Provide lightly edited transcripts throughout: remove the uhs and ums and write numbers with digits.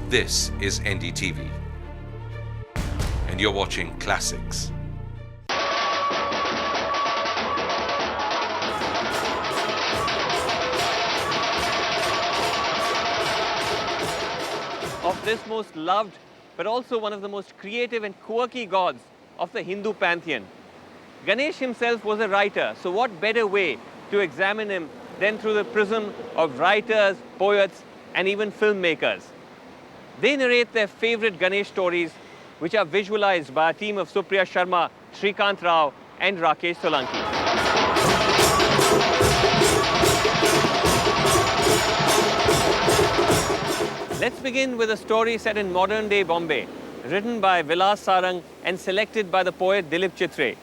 This is NDTV, and you're watching Classics. Of this most loved, but also one of the most creative and quirky gods of the Hindu pantheon. Ganesh himself was a writer, so what better way to examine him than through the prism of writers, poets, and even filmmakers. They narrate their favorite Ganesh stories, which are visualized by a team of Surpriya Sharma, Sreekanth and Rakesh Sulanki. Let's begin with a story set in modern-day Bombay, written by Vilas Sarang and selected by the poet Dilip Chitre.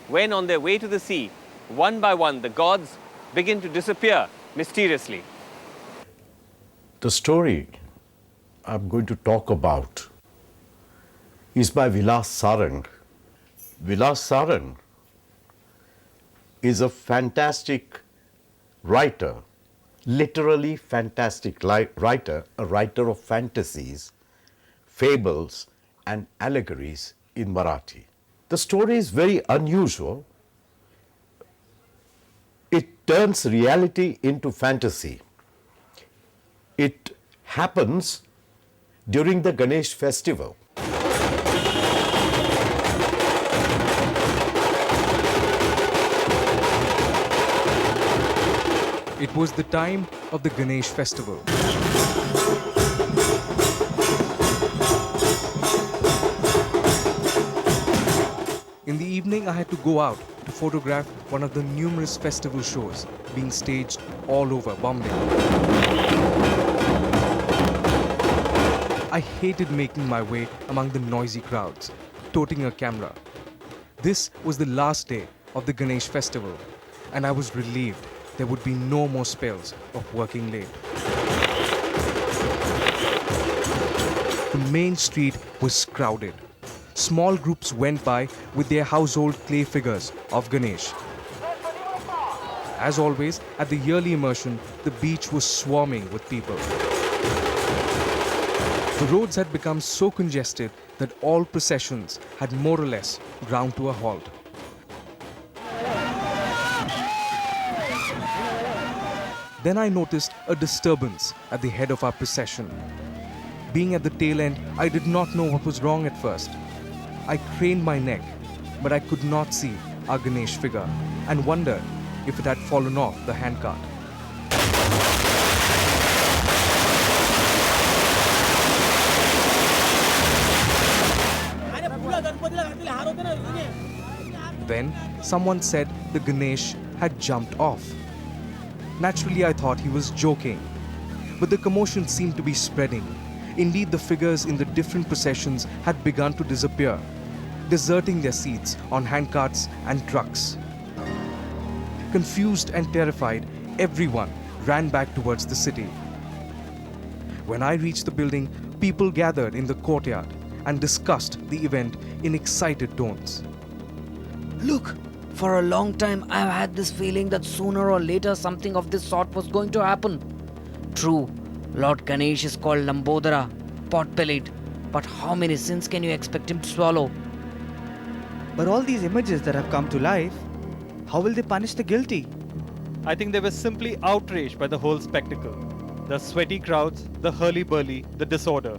When on their way to the sea, one by one, the gods begin to disappear mysteriously. The story I'm going to talk about is by Vilas Sarang. Vilas Sarang is a fantastic writer, literally fantastic writer, a writer of fantasies, fables and allegories in Marathi. The story is very unusual. It turns reality into fantasy. It happens during the Ganesh festival. It was the time of the Ganesh festival. In the evening, I had to go out to photograph one of the numerous festival shows being staged all over Bombay. I hated making my way among the noisy crowds, toting a camera. This was the last day of the Ganesh festival, and I was relieved there would be no more spells of working late. The main street was crowded. Small groups went by with their household clay figures of Ganesh. As always, at the yearly immersion, the beach was swarming with people. The roads had become so congested that all processions had more or less ground to a halt. Then I noticed a disturbance at the head of our procession. Being at the tail end, I did not know what was wrong at first. I craned my neck, but I could not see our Ganesh figure and wondered if it had fallen off the handcart. Then someone said the Ganesh had jumped off. Naturally, I thought he was joking, but the commotion seemed to be spreading. Indeed, the figures in the different processions had begun to disappear, deserting their seats on handcarts and trucks. Confused and terrified, everyone ran back towards the city. When I reached the building, people gathered in the courtyard and discussed the event in excited tones. Look, for a long time I've had this feeling that sooner or later something of this sort was going to happen. True, Lord Ganesh is called Lambodara, pot-bellied, but how many sins can you expect him to swallow? But all these images that have come to life, how will they punish the guilty? I think they were simply outraged by the whole spectacle. The sweaty crowds, the hurly-burly, the disorder.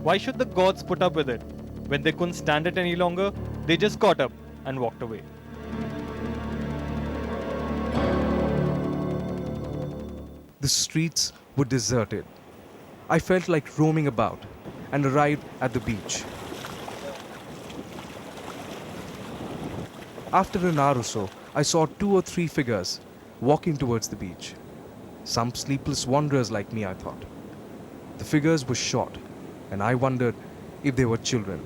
Why should the gods put up with it? When they couldn't stand it any longer, they just got up and walked away. The streets were deserted. I felt like roaming about and arrived at the beach. After an hour or so, I saw 2 or 3 figures walking towards the beach. Some sleepless wanderers like me, I thought. The figures were short, and I wondered if they were children.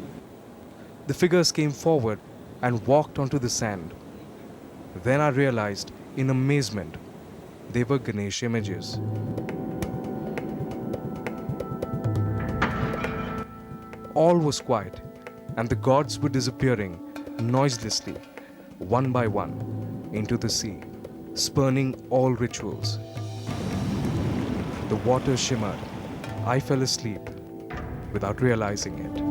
The figures came forward and walked onto the sand. Then I realized, in amazement, they were Ganesh images. All was quiet, and the gods were disappearing noiselessly, one by one, into the sea, spurning all rituals. The water shimmered. I fell asleep. without realizing it.